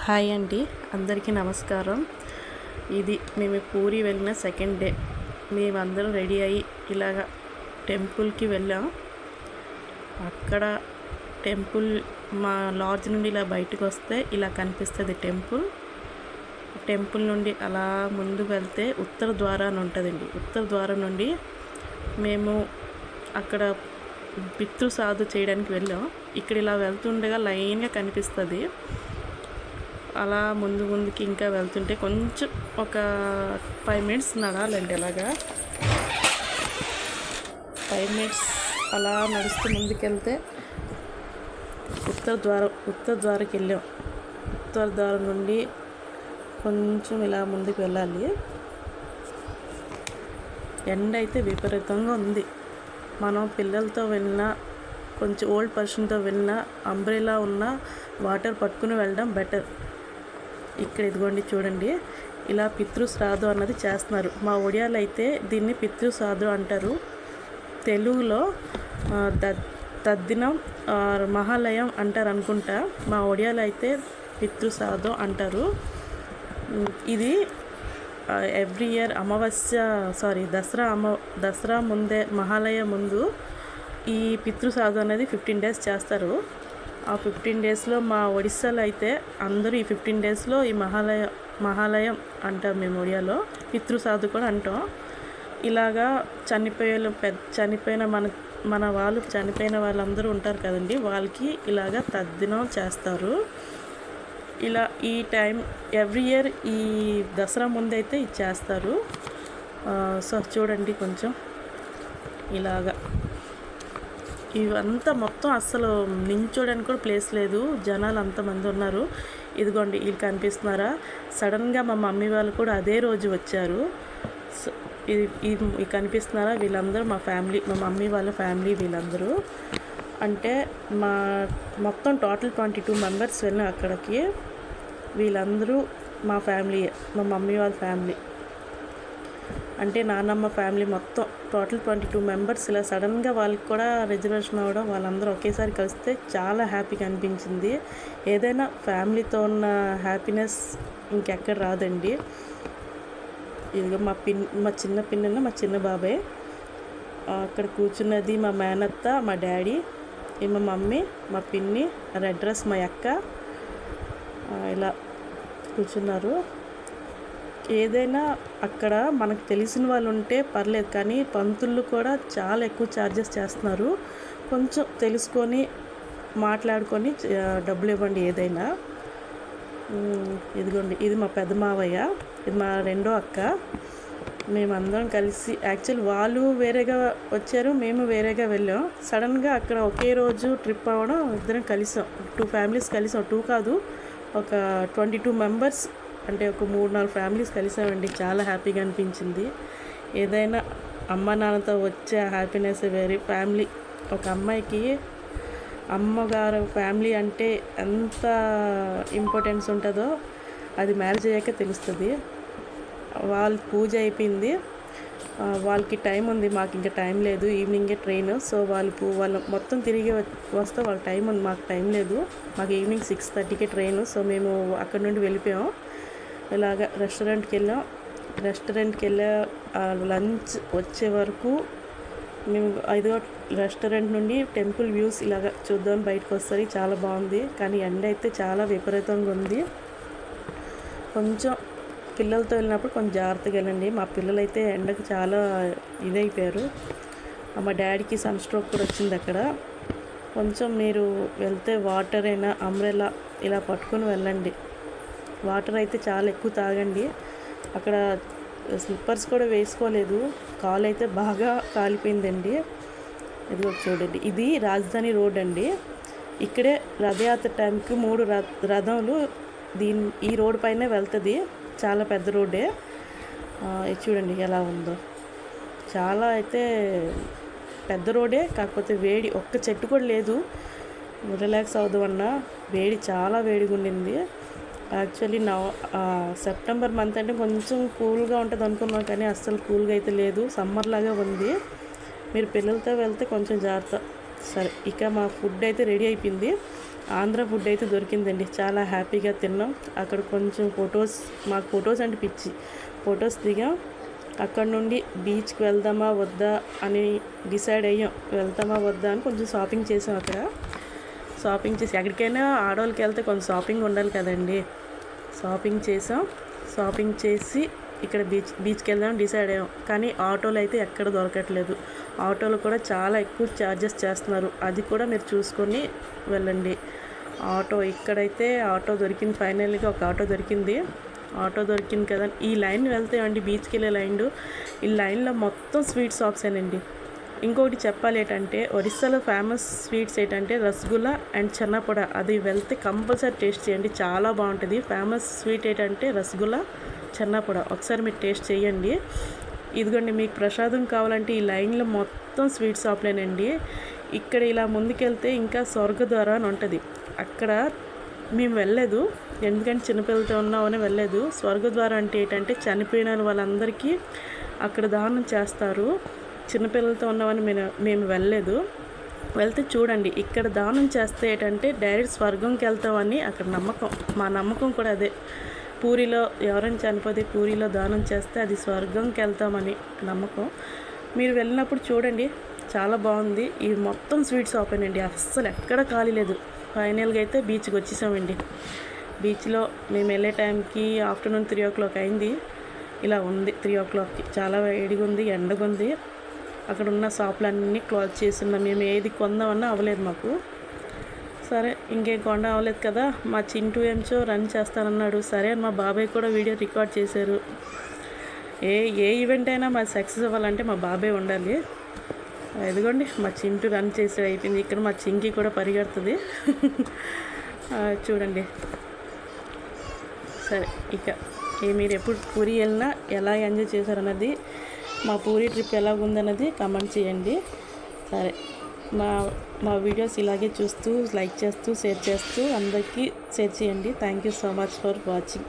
Hi అండి, అందరికీ నమస్కారం. ఇది మేము పూరి వెళ్ళిన సెకండ్ డే. మేమందరం రెడీ అయ్యి ఇలాగ టెంపుల్కి వెళ్ళాం. అక్కడ టెంపుల్ మా లాడ్జ్ నుండి ఇలా బయటకు వస్తే ఇలా కనిపిస్తుంది టెంపుల్ నుండి అలా ముందు వెళ్తే ఉత్తర ద్వారం ఉంటుందండి. ఉత్తర ద్వారం నుండి మేము అక్కడ పితృ సాధు చేయడానికి వెళ్ళాం. ఇక్కడ ఇలా వెళ్తుండగా లైన్గా కనిపిస్తుంది. అలా ముందుకి ఇంకా వెళ్తుంటే కొంచెం ఒక 5 మినిట్స్ నడాలండి. అలాగా 5 మినిట్స్ అలా నడుస్తూ ముందుకెళ్తే ఉత్తర ద్వారకి వెళ్ళాం. ఉత్తర ద్వారం నుండి కొంచెం ఇలా ముందుకు వెళ్ళాలి. ఎండ అయితే విపరీతంగా ఉంది. మనం పిల్లలతో వెళ్ళినా, కొంచెం ఓల్డ్ పర్సన్తో వెళ్ళినా, అంబ్రెలా ఉన్న వాటర్ పట్టుకుని వెళ్ళడం బెటర్. ఇక్కడ ఇదిగోండి చూడండి, ఇలా పితృశ్రాద్ధం అన్నది చేస్తున్నారు. మా ఒడియాలో అయితే దీన్ని పితృశ్రాద్ధం అంటారు. తెలుగులో తద్దినం మహాలయం అంటారు అనుకుంటా. మా ఒడియాలో అయితే పితృశ్రాద్ధం అంటారు. ఇది ఎవ్రీ ఇయర్ దసరా ముందే, మహాలయ ముందు ఈ పితృశ్రాద్ధం అనేది 15 డేస్ చేస్తారు. ఆ 15 డేస్లో మా ఒడిస్సాలో అయితే అందరూ ఈ 15 డేస్లో ఈ మహాలయం అంటాం. మేము ఒడియాలో పితృసాధు కూడా అంటాం. ఇలాగా చనిపోయిన చనిపోయిన వాళ్ళందరూ ఉంటారు కదండి, వాళ్ళకి ఇలాగా తద్దినం చేస్తారు. ఇలా ఈ టైం ఎవ్రీ ఇయర్ ఈ దసరా ముందైతే ఇది చేస్తారు. సో చూడండి, కొంచెం ఇలాగా ఇవంతా మొత్తం అస్సలు నించోడానికి కూడా ప్లేస్ లేదు. జనాలు అంతమంది ఉన్నారు. ఇదిగోండి, వీళ్ళు కనిపిస్తున్నారా? సడన్గా మా మమ్మీ వాళ్ళు కూడా అదే రోజు వచ్చారు. సో ఇది కనిపిస్తున్నారా? వీళ్ళందరూ మా ఫ్యామిలీ, మా మమ్మీ వాళ్ళ ఫ్యామిలీ. వీళ్ళందరూ అంటే మొత్తం టోటల్ 22 మెంబర్స్ వెళ్ళాం అక్కడికి. వీళ్ళందరూ మా ఫ్యామిలీ, మా మమ్మీ వాళ్ళ ఫ్యామిలీ, అంటే నాన్నమ్మ ఫ్యామిలీ. మొత్తం టోటల్ 22 మెంబర్స్. ఇలా సడన్గా వాళ్ళకి కూడా రిజర్వేషన్ అవ్వడం, వాళ్ళందరూ ఒకేసారి కలిస్తే చాలా హ్యాపీగా అనిపించింది. ఏదైనా ఫ్యామిలీతో ఉన్న హ్యాపీనెస్ ఇంకెక్కడ రాదండి. ఇదిగో మా చిన్న పిన్న, మా చిన్న బాబాయ్ అక్కడ కూర్చున్నది. మా మేనత్త, మా డాడీ, మా మమ్మీ, మా పిన్ని, రెడ్ డ్రెస్ మా అక్క ఇలా కూర్చున్నారు. ఏదైనా అక్కడ మనకు తెలిసిన వాళ్ళు ఉంటే పర్లేదు, కానీ పంతులు కూడా చాలా ఎక్కువ ఛార్జెస్ చేస్తున్నారు. కొంచెం తెలుసుకొని మాట్లాడుకొని డబ్బులు ఇవ్వండి ఏదైనా. ఇదిగోండి, ఇది మా పెద్ద మావయ్య, ఇది మా రెండో అక్క. మేమందరం కలిసి, యాక్చువల్ వాళ్ళు వేరేగా వచ్చారు, మేము వేరేగా వెళ్ళాం. సడన్గా అక్కడ ఒకే రోజు ట్రిప్ అవ్వడం, ఇద్దరం కలిసాం. 2 ఫ్యామిలీస్ కలిసాం. 2 కాదు, ఒక 22 మెంబర్స్, అంటే ఒక 3-4 ఫ్యామిలీస్ కలిసామండి. చాలా హ్యాపీగా అనిపించింది. ఏదైనా అమ్మ నాన్నతో వచ్చే హ్యాపీనెస్ వేరే. ఫ్యామిలీ, ఒక అమ్మాయికి అమ్మగారు ఫ్యామిలీ అంటే ఎంత ఇంపార్టెన్స్ ఉంటుందో అది మ్యారేజ్ అయ్యాక తెలుస్తుంది. వాళ్ళ పూజ అయిపోయింది, వాళ్ళకి టైం ఉంది, మాకు ఇంకా టైం లేదు. ఈవినింగే ట్రైన్. సో వాళ్ళు మొత్తం తిరిగి వస్తే వాళ్ళకి టైం ఉంది, మాకు టైం లేదు. మాకు ఈవినింగ్ 6:30కే ట్రైన్. సో మేము అక్కడి నుండి వెళ్ళిపోయాం. ఇలాగ రెస్టారెంట్కి వెళ్ళా. లంచ్ వచ్చే వరకు మేము రెస్టారెంట్ నుండి టెంపుల్ వ్యూస్ ఇలాగ చూద్దాం బయటకు వస్తుంది. చాలా బాగుంది, కానీ ఎండ అయితే చాలా విపరీతంగా ఉంది. కొంచెం పిల్లలతో వెళ్ళినప్పుడు కొంచెం జాగ్రత్తగా వెళ్ళండి. మా పిల్లలు అయితే ఎండకు చాలా ఇదైపోయారు. మా డాడీకి సన్ స్ట్రోక్ కూడా వచ్చింది అక్కడ. కొంచెం మీరు వెళ్తే వాటర్ అయినా అంబ్రెలా ఇలా పట్టుకొని వెళ్ళండి. వాటర్ అయితే చాలా ఎక్కువ తాగండి. అక్కడ స్లిప్పర్స్ కూడా వేసుకోలేదు, కాలు అయితే బాగా కాలిపోయిందండి. ఇదిగో చూడండి, ఇది రాజధాని రోడ్ అండి. ఇక్కడే రథయాత్ర టైంకి 3 రథములు ఈ రోడ్ పైనే వెళ్తుంది. చాలా పెద్ద రోడ్డే. చూడండి ఎలా ఉందో. చాలా అయితే పెద్ద రోడే, కాకపోతే వేడి, ఒక్క చెట్టు కూడా లేదు. రిలాక్స్ అవుదామన్నా వేడి, చాలా వేడిగా ఉండింది. యాక్చువల్లీ సెప్టెంబర్ మంత్ అంటే కొంచెం కూల్గా ఉంటుంది అనుకున్నాం, కానీ అస్సలు కూల్గా అయితే లేదు, సమ్మర్ లాగా ఉంది. మీరు పిల్లలతో వెళ్తే కొంచెం జాగ్రత్త. సరే, ఇక మా ఫుడ్ అయితే రెడీ అయిపోయింది. ఆంధ్ర ఫుడ్ అయితే దొరికిందండి. చాలా హ్యాపీగా తిన్నాం. అక్కడ కొంచెం మాకు ఫొటోస్ అంటే పిచ్చి. ఫొటోస్ దిగాం. అక్కడ నుండి బీచ్కి వెళ్దామా వద్దా అని డిసైడ్ అయ్యాం. వెళ్తామా వద్దా అని కొంచెం షాపింగ్ చేసాం. అక్కడ షాపింగ్ చేసి ఎక్కడికైనా ఆడవాళ్ళకి వెళ్తే కొంచెం షాపింగ్ ఉండాలి కదండి. షాపింగ్ చేసాం. షాపింగ్ చేసి ఇక్కడ బీచ్కి వెళ్దాం డిసైడ్ అయ్యాం. కానీ ఆటోలు అయితే ఎక్కడ దొరకట్లేదు. ఆటోలు కూడా చాలా ఎక్కువ ఛార్జెస్ చేస్తున్నారు. అది కూడా మీరు చూసుకొని వెళ్ళండి. ఇక్కడైతే ఆటో దొరికింది. ఫైనల్గా ఒక ఆటో దొరికింది. కదా. ఈ లైన్ వెళ్తే అండి, బీచ్కి వెళ్ళే ఈ లైన్లో మొత్తం స్వీట్ షాప్సేనండి. ఇంకొకటి చెప్పాలి ఏంటంటే, ఒరిస్సాలో ఫేమస్ స్వీట్స్ ఏంటంటే రసగుల్లా అండ్ చెన్నపొడ. అది వెళ్తే కంపల్సరీ టేస్ట్ చేయండి, చాలా బాగుంటుంది. ఫేమస్ స్వీట్ ఏంటంటే రసగుల్లా, చెన్నపొడ. ఒకసారి మీరు టేస్ట్ చేయండి. ఇదిగోండి, మీకు ప్రసాదం కావాలంటే ఈ లైన్లో మొత్తం స్వీట్ షాప్లేనండి. ఇక్కడ ఇలా ముందుకెళ్తే ఇంకా స్వర్గద్వార అని ఉంటుంది. అక్కడ మేము వెళ్ళలేదు, ఎందుకంటే చిన్నపిల్లలతో ఉన్నామని వెళ్ళలేదు. స్వర్గద్వారం అంటే ఏంటంటే చనిపోయిన వాళ్ళందరికీ అక్కడ దానం చేస్తారు. చిన్నపిల్లలతో ఉన్నామని మేము వెళ్ళలేదు. వెళ్తే చూడండి, ఇక్కడ దానం చేస్తే ఏంటంటే డైరెక్ట్ స్వర్గంకి వెళ్తామని అక్కడ నమ్మకం. మా నమ్మకం కూడా అదే. పూరిలో ఎవరైనా చనిపోతే పూరిలో దానం చేస్తే అది స్వర్గంకి వెళ్తామని నమ్మకం. మీరు వెళ్ళినప్పుడు చూడండి, చాలా బాగుంది. ఇవి మొత్తం స్వీట్స్ ఓపెన్ అండి, అస్సలు ఎక్కడ ఖాళీ లేదు. ఫైనల్గా అయితే బీచ్కి వచ్చేసామండి. బీచ్లో మేము వెళ్ళే టైంకి ఆఫ్టర్నూన్ 3 o'clock అయింది. ఇలా ఉంది 3 o'clockకి. చాలా వేడిగా ఉంది, ఎండగా ఉంది. అక్కడ ఉన్న షాపులన్నీ క్లోజ్ చేస్తున్నాం. మేము ఏది కొందామన్నా అవ్వలేదు మాకు. సరే, ఇంకేం కొండ అవ్వలేదు కదా. మా చింటూ ఏంచో రన్ చేస్తానన్నాడు. సరే అని మా బాబాయ్ కూడా వీడియో రికార్డ్ చేశారు. ఏ ఈవెంట్ అయినా మా సక్సెస్ అవ్వాలంటే మా బాబాయ్ ఉండాలి. ఎదుగోండి, మా చింటూ రన్ చేసి అయిపోయింది. ఇక్కడ మా చింకి కూడా పరిగెడుతుంది. చూడండి. సరే, ఇక మీరు ఎప్పుడు పూరి వెళ్ళినా ఎలా ఎంజాయ్ చేశారన్నది, మా పూరి ట్రిప్ ఎలా ఉందన్నది కామెంట్ చేయండి. సరే, మా వీడియోస్ ఇలాగే చూస్తూ, లైక్ చేస్తూ, షేర్ చేస్తూ అందరికీ షేర్ చేయండి. Thank you so much for watching.